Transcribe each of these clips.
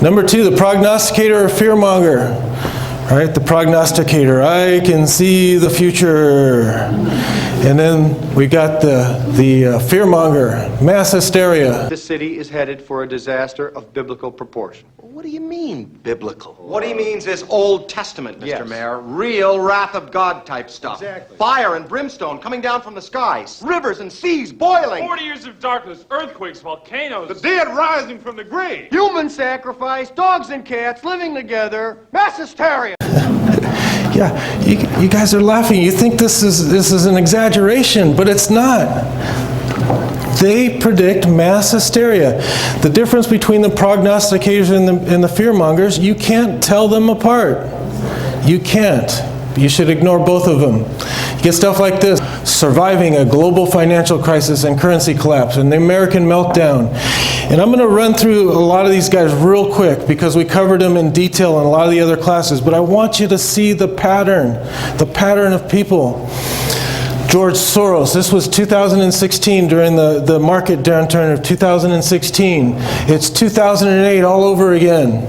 Number 2, the prognosticator or fearmonger. Right, the prognosticator, I can see the future. And then we got the fearmonger, mass hysteria. This city is headed for a disaster of biblical proportion. What do you mean, biblical? What he means is Old Testament, Mr. Yes. Mayor. Real wrath of God type stuff. Exactly. Fire and brimstone coming down from the skies. Rivers and seas boiling. 40 years of darkness, earthquakes, volcanoes. The dead rising from the grave. Human sacrifice, dogs and cats living together, mass hysteria. Yeah, you guys are laughing. You think this is an exaggeration, but it's not. They predict mass hysteria. The difference between the prognosticators and the fearmongers, you can't tell them apart. You can't. You should ignore both of them. You get stuff like this: surviving a global financial crisis and currency collapse and the American meltdown. And I'm going to run through a lot of these guys real quick because we covered them in detail in a lot of the other classes, but I want you to see the pattern of people. George Soros, this was 2016 during the market downturn of 2016. It's 2008 all over again.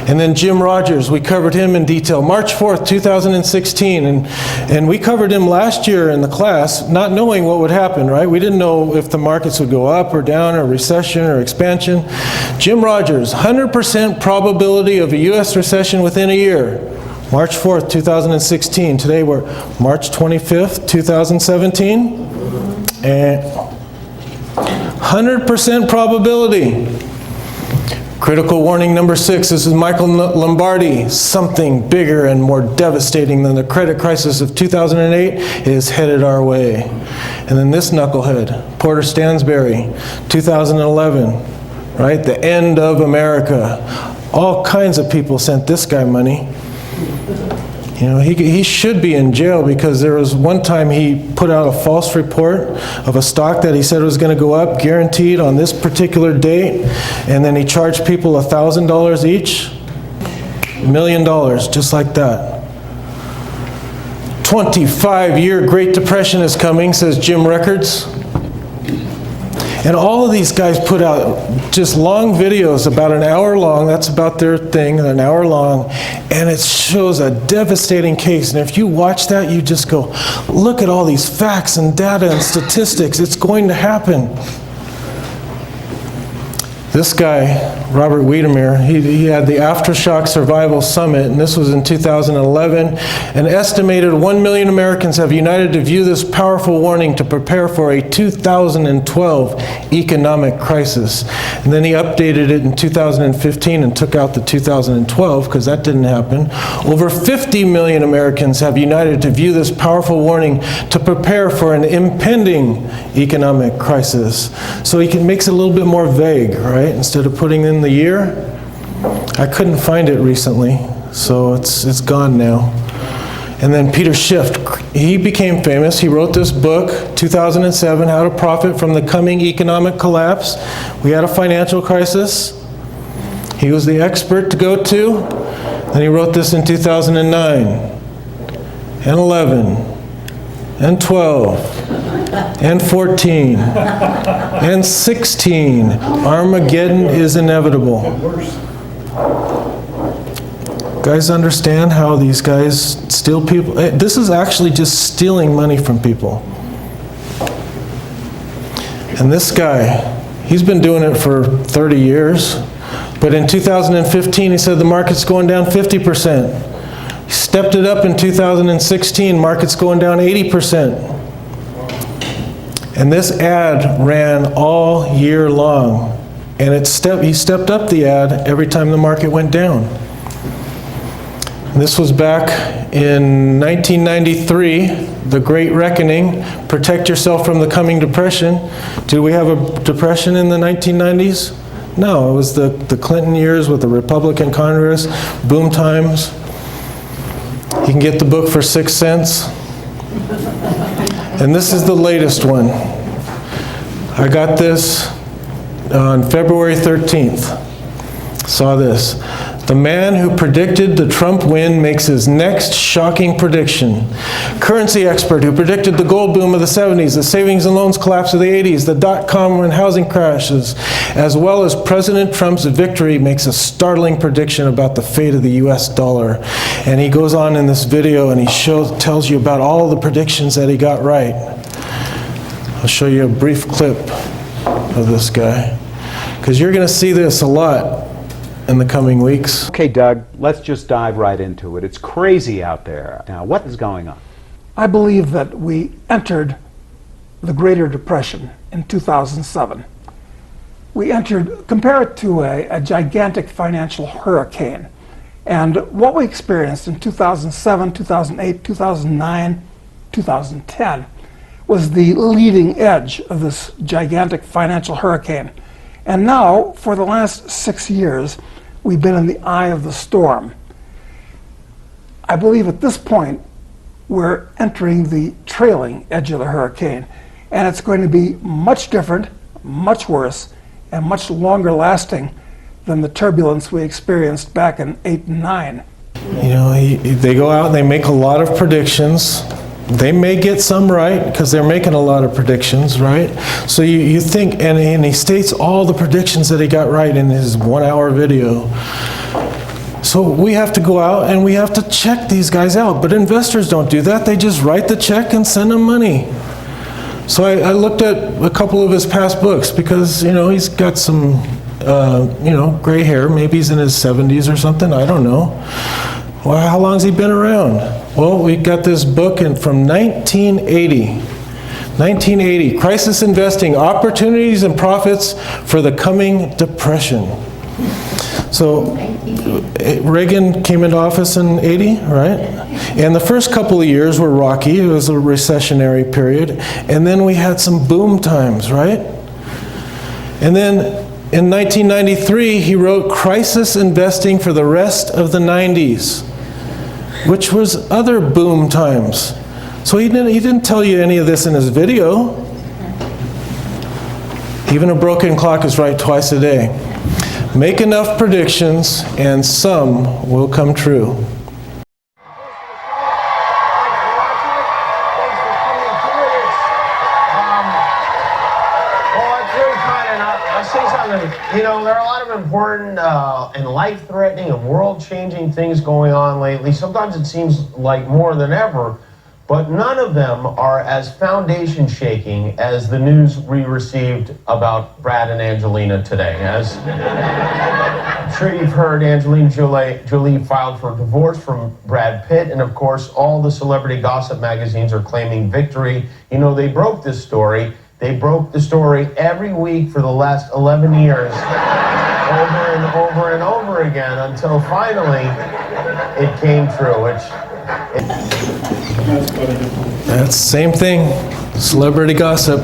And then Jim Rogers, we covered him in detail. March 4th, 2016. And we covered him last year in the class, not knowing what would happen, right? We didn't know if the markets would go up or down or recession or expansion. Jim Rogers, 100% probability of a U.S. recession within a year. March 4th, 2016. Today we're March 25th, 2017. And 100% probability. Critical warning number 6, this is Michael Lombardi. Something bigger and more devastating than the credit crisis of 2008 is headed our way. And then this knucklehead, Porter Stansberry, 2011, right? The end of America. All kinds of people sent this guy money. You know, he should be in jail because there was one time he put out a false report of a stock that he said was going to go up, guaranteed on this particular date, and then he charged people $1,000 each. $1 million, just like that. 25-year Great Depression is coming, says Jim Rickards. And all of these guys put out just long videos, about an hour long. That's about their thing, an hour long. And it shows a devastating case. And if you watch that, you just go, look at all these facts and data and statistics. It's going to happen. This guy, Robert Wiedemer, he had the Aftershock Survival Summit, and this was in 2011. An estimated 1 million Americans have united to view this powerful warning to prepare for a 2012 economic crisis. And then he updated it in 2015 and took out the 2012 because that didn't happen. Over 50 million Americans have united to view this powerful warning to prepare for an impending economic crisis. So he makes it a little bit more vague, right? Instead of putting in the year. I couldn't find it recently, so it's gone now. And then Peter Schiff, he became famous. He wrote this book, 2007, How to Profit from the Coming Economic Collapse. We had a financial crisis. He was the expert to go to. Then he wrote this in 2009, and 11, and 12, and 14, and 16. Armageddon is inevitable. Guys understand how these guys steal people? This is actually just stealing money from people. And this guy, he's been doing it for 30 years. But in 2015, he said the market's going down 50%. He stepped it up in 2016, market's going down 80%. And this ad ran all year long. And he stepped up the ad every time the market went down. And this was back in 1993, the Great Reckoning. Protect yourself from the coming depression. Did we have a depression in the 1990s? No, it was the Clinton years with the Republican Congress, boom times. You can get the book for 6 cents. And this is the latest one. I got this on February 13th. Saw this. The man who predicted the Trump win makes his next shocking prediction. Currency expert who predicted the gold boom of the 70s, the savings and loans collapse of the 80s, the dot-com and housing crashes, as well as President Trump's victory, makes a startling prediction about the fate of the US dollar. And he goes on in this video and he tells you about all the predictions that he got right. I'll show you a brief clip of this guy, because you're going to see this a lot in the coming weeks. Okay, Doug, let's just dive right into it. It's crazy out there. Now, what is going on? I believe that we entered the Greater Depression in 2007. We entered, compare it to a gigantic financial hurricane. And what we experienced in 2007, 2008, 2009, 2010 was the leading edge of this gigantic financial hurricane. And now, for the last 6 years, we've been in the eye of the storm. I believe at this point, we're entering the trailing edge of the hurricane. And it's going to be much different, much worse, and much longer lasting than the turbulence we experienced back in 8 and 9. You know, they go out and they make a lot of predictions. They may get some right because they're making a lot of predictions, right? So you think, and he states all the predictions that he got right in his 1-hour video. So we have to go out and we have to check these guys out. But investors don't do that. They just write the check and send them money. So I looked at a couple of his past books because, you know, he's got some, gray hair. Maybe he's in his 70s or something. I don't know. Well, how long has he been around? Well, we got this book from 1980. 1980, Crisis Investing, Opportunities and Profits for the Coming Depression. So Reagan came into office in 80, right? And the first couple of years were rocky. It was a recessionary period. And then we had some boom times, right? And then in 1993, he wrote Crisis Investing for the Rest of the 90s, which was other boom times. So he didn't tell you any of this in his video. Even a broken clock is right twice a day. Make enough predictions and some will come true. You know, there are a lot of important and life-threatening and world-changing things going on lately. Sometimes it seems like more than ever, but none of them are as foundation-shaking as the news we received about Brad and Angelina today. As I'm sure you've heard, Angelina Jolie filed for divorce from Brad Pitt, and of course, all the celebrity gossip magazines are claiming victory. You know, they broke this story. They broke the story every week for the last 11 years, over and over and over again, until finally it came true. That's the same thing, celebrity gossip.